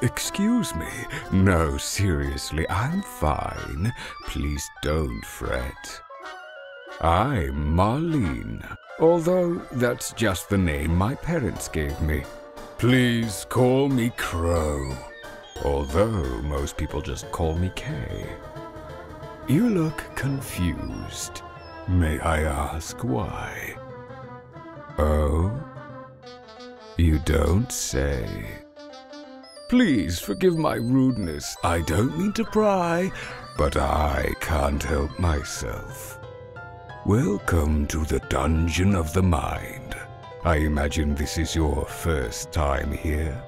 Excuse me. No, seriously, I'm fine. Please don't fret. I'm Marlene, although that's just the name my parents gave me. Please call me Crow, although most people just call me Kay. You look confused. May I ask why? Oh? You don't say. Please forgive my rudeness. I don't mean to pry, but I can't help myself. Welcome to the Dungeon of the Mind. I imagine this is your first time here.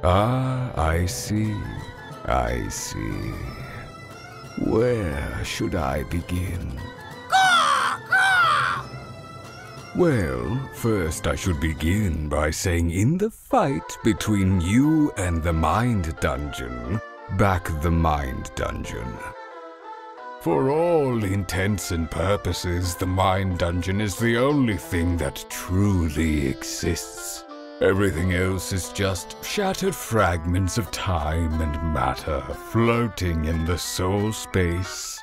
Ah, I see. I see. Where should I begin? Well, first I should begin by saying in the fight between you and the Mind Dungeon, back the Mind Dungeon. For all intents and purposes, the Mind Dungeon is the only thing that truly exists. Everything else is just shattered fragments of time and matter floating in the soul space.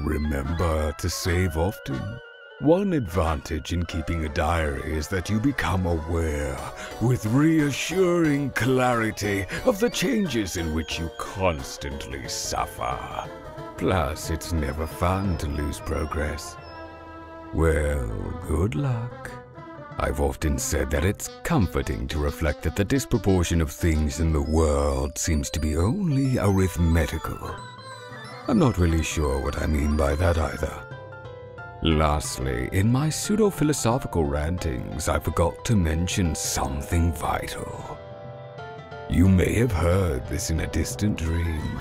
Remember to save often. One advantage in keeping a diary is that you become aware, with reassuring clarity, of the changes in which you constantly suffer. Plus, it's never fun to lose progress. Well, good luck. I've often said that it's comforting to reflect that the disproportion of things in the world seems to be only arithmetical. I'm not really sure what I mean by that either. Lastly, in my pseudo-philosophical rantings, I forgot to mention something vital. You may have heard this in a distant dream,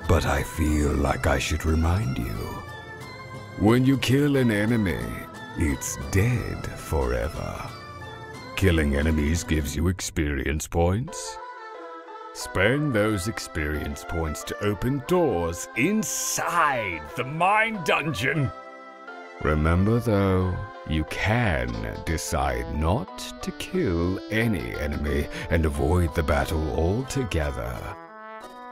but I feel like I should remind you. When you kill an enemy, it's dead forever. Killing enemies gives you experience points. Spend those experience points to open doors inside the Mind Dungeon. Remember though, you can decide not to kill any enemy and avoid the battle altogether.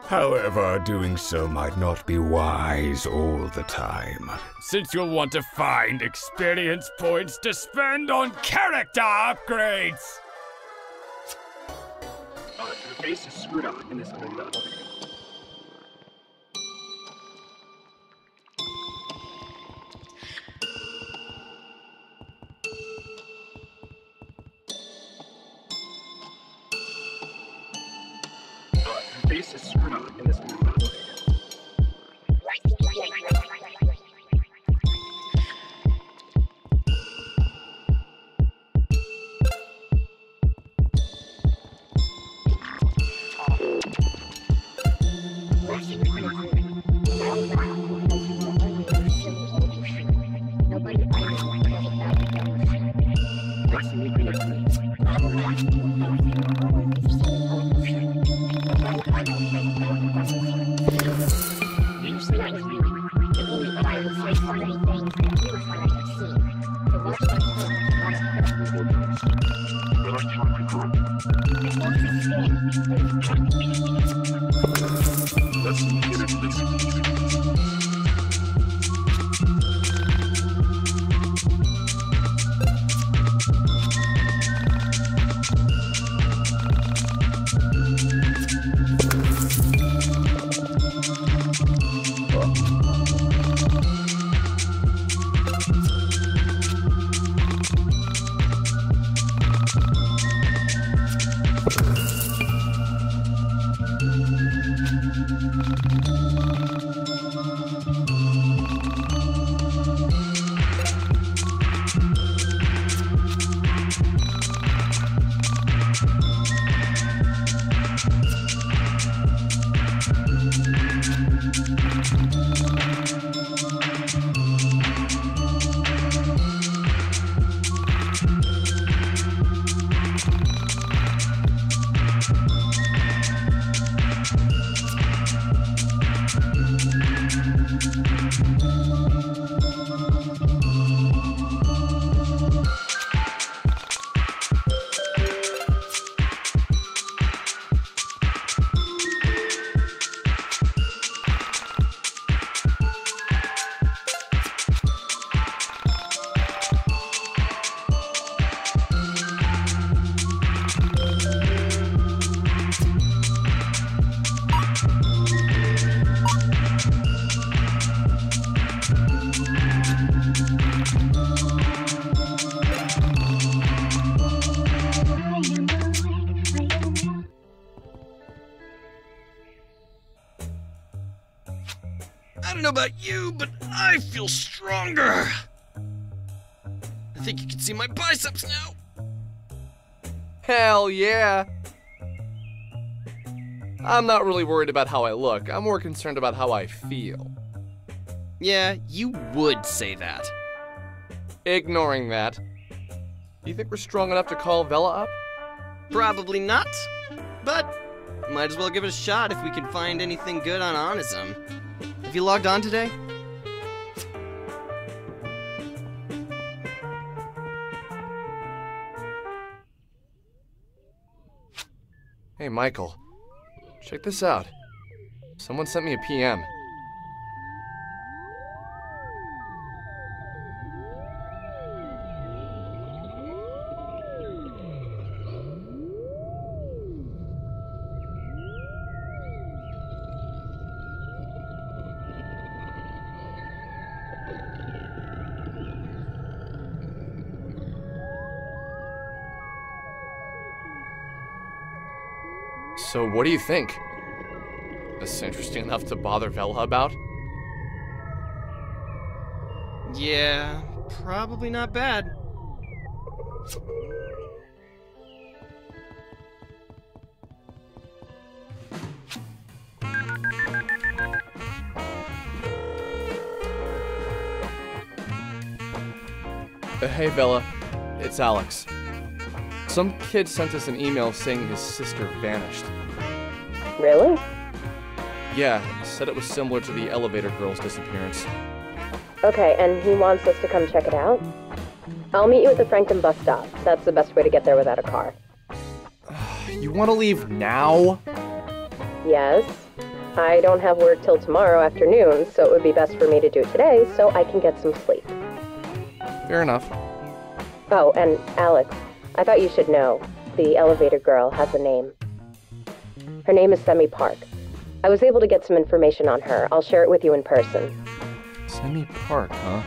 However, doing so might not be wise all the time, since you'll want to find experience points to spend on character upgrades! The face is screwed up in this window. The face is screwed up in this window. don't know about you, but I feel stronger. I think you can see my biceps now. Hell yeah! I'm not really worried about how I look. I'm more concerned about how I feel. Yeah, you would say that. Ignoring that, do you think we're strong enough to call Vela up? Probably not, but might as well give it a shot if we can find anything good on Onism. Have you logged on today? Hey, Michael. Check this out. Someone sent me a PM. So what do you think? This interesting enough to bother Vela about? Yeah, probably not bad. Hey Vela, it's Alex. Some kid sent us an email saying his sister vanished. Really? Yeah, said it was similar to the elevator girl's disappearance. Okay, and he wants us to come check it out? I'll meet you at the Frankton bus stop. That's the best way to get there without a car. You want to leave now? Yes. I don't have work till tomorrow afternoon, so it would be best for me to do it today so I can get some sleep. Fair enough. Oh, and Alex, I thought you should know. The elevator girl has a name. Her name is Semi Park. I was able to get some information on her. I'll share it with you in person. Semi Park, huh?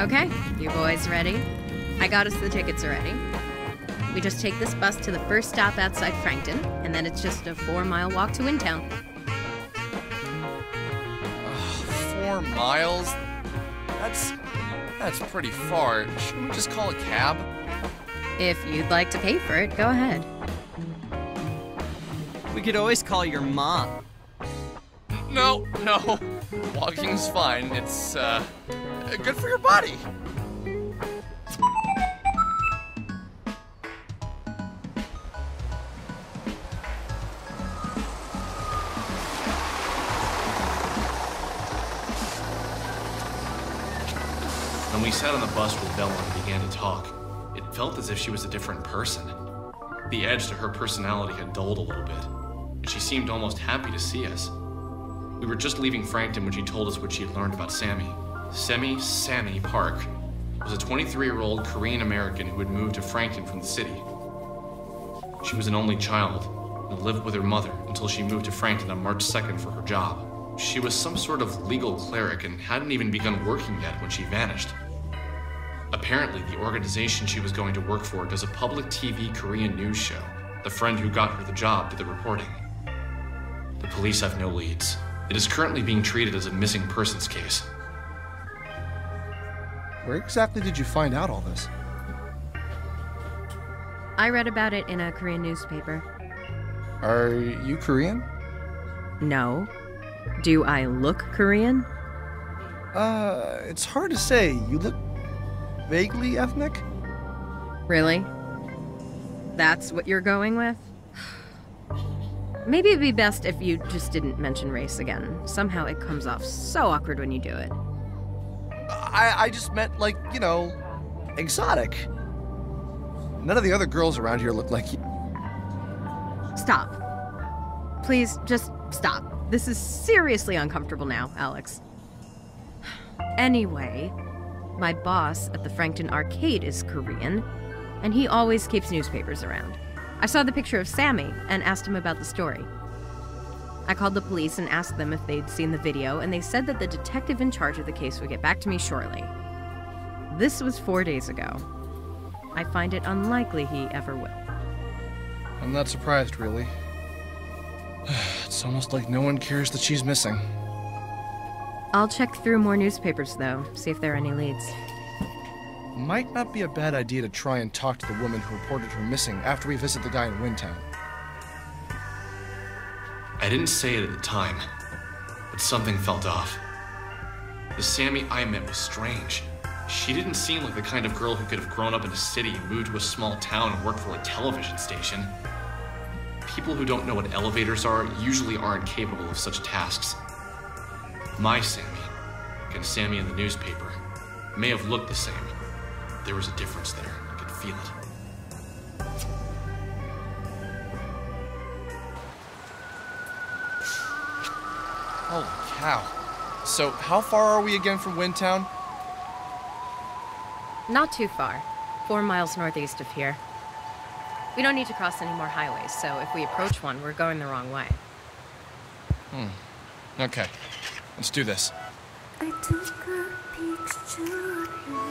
Okay, you boys ready? I got us the tickets already. We just take this bus to the first stop outside Frankton, and then it's just a 4-mile walk to Intown. 4 miles? That's pretty far. Shouldn't we just call a cab? If you'd like to pay for it, go ahead. We could always call your mom. No. Walking's fine. It's, good for your body. When we sat on the bus with Bella and began to talk, it felt as if she was a different person. The edge to her personality had dulled a little bit, and she seemed almost happy to see us. We were just leaving Frankton when she told us what she had learned about Sammy. Sammy Park was a 23-year-old Korean American who had moved to Frankton from the city. She was an only child and lived with her mother until she moved to Frankton on March 2nd for her job. She was some sort of legal cleric and hadn't even begun working yet when she vanished. Apparently, the organization she was going to work for does a public TV Korean news show. The friend who got her the job did the reporting. The police have no leads. It is currently being treated as a missing persons case. Where exactly did you find out all this? I read about it in a Korean newspaper. Are you Korean? No. Do I look Korean? It's hard to say. You look vaguely ethnic? Really? That's what you're going with? Maybe it'd be best if you just didn't mention race again. Somehow it comes off so awkward when you do it. I just meant, like, exotic. None of the other girls around here look like you. Stop. Please, just stop. This is seriously uncomfortable now, Alex. Anyway, my boss at the Frankton Arcade is Korean, and he always keeps newspapers around. I saw the picture of Sammy and asked him about the story. I called the police and asked them if they'd seen the video, and they said that the detective in charge of the case would get back to me shortly. This was 4 days ago. I find it unlikely he ever will. I'm not surprised, really. It's almost like no one cares that she's missing. I'll check through more newspapers, though, see if there are any leads. Might not be a bad idea to try and talk to the woman who reported her missing after we visit the guy in Windtown. I didn't say it at the time, but something felt off. The Sammy I met was strange. She didn't seem like the kind of girl who could have grown up in a city, moved to a small town, and worked for a television station. People who don't know what elevators are usually aren't capable of such tasks. My Sammy, and Sammy in the newspaper, may have looked the same. There was a difference there. I could feel it. Holy cow. So, how far are we again from Windtown? Not too far. 4 miles northeast of here. We don't need to cross any more highways, so if we approach one, we're going the wrong way. Okay. Let's do this. I took a picture of you.